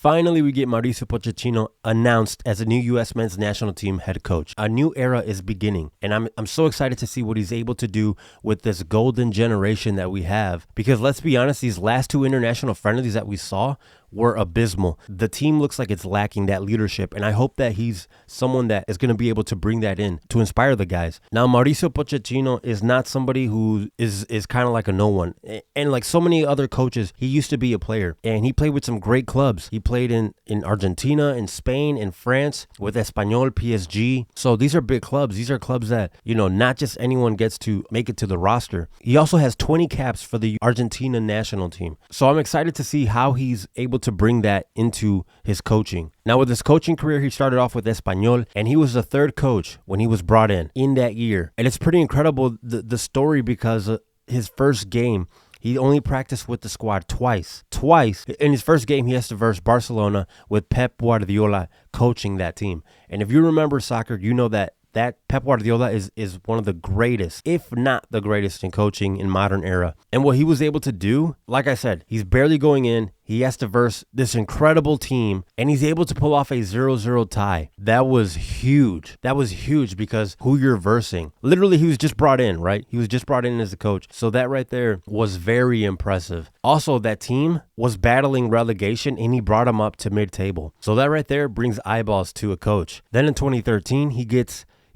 Finally, we get Mauricio Pochettino announced as a new U.S. men's national team head coach. A new era is beginning, and I'm so excited to see what he's able to do with this golden generation that we have. Because let's be honest, these last two international friendlies that we saw were abysmal. The team looks like it's lacking that leadership, and I hope that he's someone that is going to be able to bring that in to inspire the guys. Now, Mauricio Pochettino is not somebody who is kind of like a no one. And like so many other coaches, he used to be a player, and he played with some great clubs. He played in Argentina, in Spain, in France, with Espanyol, PSG. So these are big clubs. These are clubs that, not just anyone gets to make it to the roster. He also has 20 caps for the Argentina national team. So I'm excited to see how he's able to bring that into his coaching. Now, with his coaching career, he started off with Espanyol, and he was the third coach when he was brought in that year. And it's pretty incredible, the story, because his first game, he only practiced with the squad twice. In his first game, he has to verse Barcelona with Pep Guardiola coaching that team. And if you remember soccer, you know that Pep Guardiola is one of the greatest, if not the greatest, in coaching in modern era. And what he was able to do, like I said, he's barely going in. He has to verse this incredible team, and he's able to pull off a 0-0 tie. That was huge. That was huge because who you're versing. Literally, he was just brought in, right? He was just brought in as a coach. So that right there was very impressive. Also, that team was battling relegation, and he brought them up to mid-table. So that right there brings eyeballs to a coach. Then in 2013, he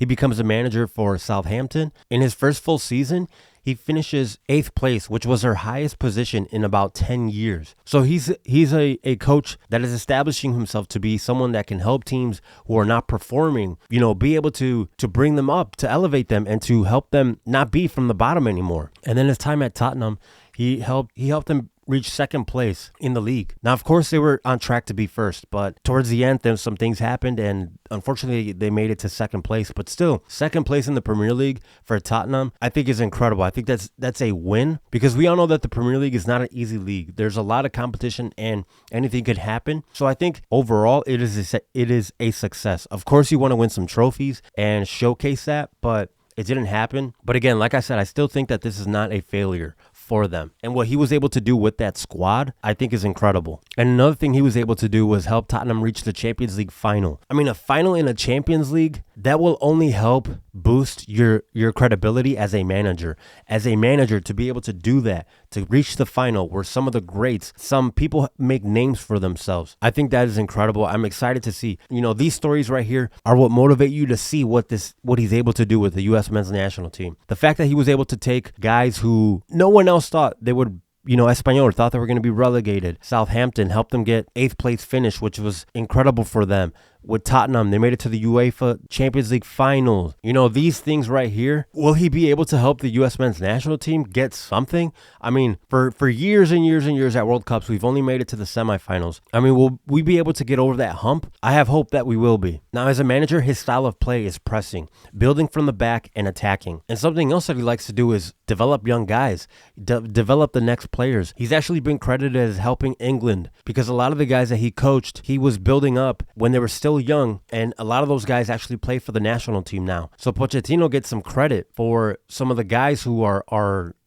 becomes a manager for Southampton. In his first full season, he finishes 8th place, which was her highest position in about 10 years. So he's a coach that is establishing himself to be someone that can help teams who are not performing, be able to bring them up, to elevate them, and to help them not be from the bottom anymore. And then his time at Tottenham, he helped them reach 2nd place in the league. Now, of course, they were on track to be first, but towards the end, then some things happened, and unfortunately, they made it to 2nd place. But still, 2nd place in the Premier League for Tottenham, I think is incredible. I think that's a win, because we all know that the Premier League is not an easy league. There's a lot of competition, and anything could happen. So I think overall, it is a success. Of course, you want to win some trophies and showcase that, but it didn't happen. But again, like I said, I still think that this is not a failure for them. And what he was able to do with that squad, I think, is incredible. And another thing he was able to do was help Tottenham reach the Champions League final. I mean, a final in a Champions League, that will only help boost your credibility as a manager. As a manager, to be able to do that, to reach the final where some of the greats, some people make names for themselves. I think that is incredible. I'm excited to see. These stories right here are what motivate you to see what he's able to do with the U.S. men's national team. The fact that he was able to take guys who no one else thought they would, Espanyol thought they were going to be relegated. Southampton helped them get 8th place finish, which was incredible for them. With Tottenham, they made it to the UEFA Champions League finals. These things right here, will he be able to help the U.S. men's national team get something? I mean, for years and years and years at World Cups, we've only made it to the semifinals. I mean, will we be able to get over that hump? I have hope that we will be. Now, as a manager, his style of play is pressing, building from the back, and attacking. And something else that he likes to do is develop young guys, develop the next players. He's actually been credited as helping England, because a lot of the guys that he coached, he was building up when they were still young, and a lot of those guys actually play for the national team now. So Pochettino gets some credit for some of the guys who are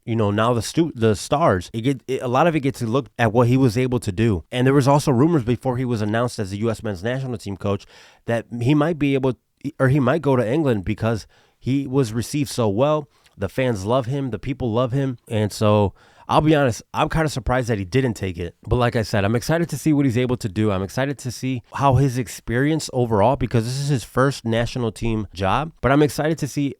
now the stars. A lot of it gets to look at what he was able to do. And there was also rumors before he was announced as the U.S. men's national team coach that he might go to England, because he was received so well. The fans love him. The people love him. And so I'll be honest, I'm kind of surprised that he didn't take it. But like I said, I'm excited to see what he's able to do. I'm excited to see how his experience overall, because this is his first national team job. But I'm excited to see,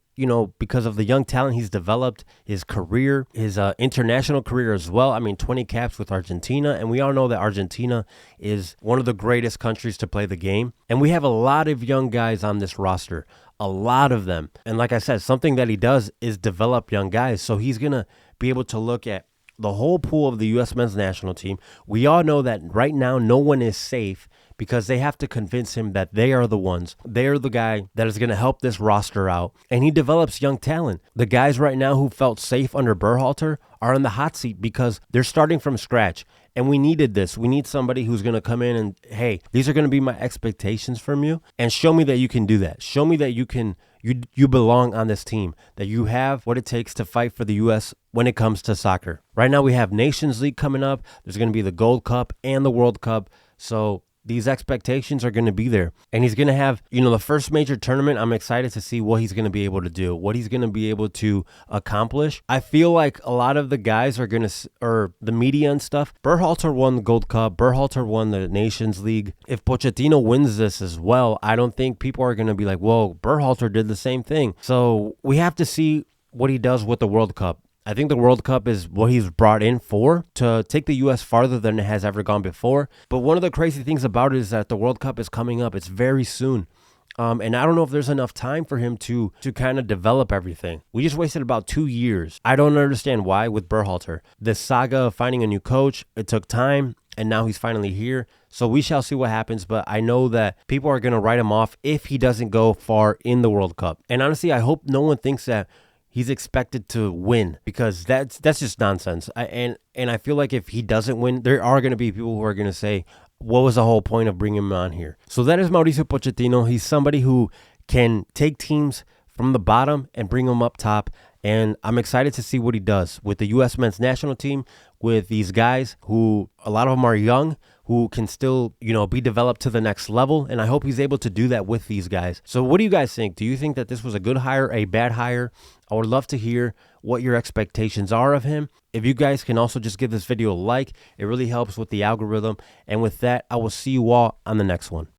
because of the young talent he's developed, his career, his international career as well. I mean, 20 caps with Argentina. And we all know that Argentina is one of the greatest countries to play the game. And we have a lot of young guys on this roster. A lot of them. And like I said, something that he does is develop young guys. So he's going to be able to look at the whole pool of the U.S. men's national team. We all know that right now no one is safe, because they have to convince him that they are the ones. They are the guy that is going to help this roster out. And he develops young talent. The guys right now who felt safe under Berhalter are in the hot seat because they're starting from scratch. And we needed this. We need somebody who's going to come in and, hey, these are going to be my expectations from you, and show me that you can do that. Show me that you belong on this team, that you have what it takes to fight for the U.S. when it comes to soccer. Right now we have Nations League coming up. There's going to be the Gold Cup and the World Cup. So these expectations are going to be there. And he's going to have, the first major tournament. I'm excited to see what he's going to be able to do, what he's going to be able to accomplish. I feel like a lot of the guys are going to, or the media and stuff, Berhalter won the Gold Cup. Berhalter won the Nations League. If Pochettino wins this as well, I don't think people are going to be like, whoa, Berhalter did the same thing. So we have to see what he does with the World Cup. I think the World Cup is what he's brought in for, to take the U.S. farther than it has ever gone before. But one of the crazy things about it is that the World Cup is coming up. It's very soon. And I don't know if there's enough time for him to kind of develop everything. We just wasted about 2 years. I don't understand why with Berhalter. The saga of finding a new coach, it took time, and now he's finally here. So we shall see what happens, but I know that people are going to write him off if he doesn't go far in the World Cup. And honestly, I hope no one thinks that he's expected to win, because that's just nonsense. And I feel like if he doesn't win, there are going to be people who are going to say, what was the whole point of bringing him on here? So that is Mauricio Pochettino. He's somebody who can take teams from the bottom and bring them up top. And I'm excited to see what he does with the U.S. men's national team, with these guys who, a lot of them are young, who can still, be developed to the next level. And I hope he's able to do that with these guys. So what do you guys think? Do you think that this was a good hire, a bad hire? I would love to hear what your expectations are of him. If you guys can also just give this video a like, it really helps with the algorithm. And with that, I will see you all on the next one.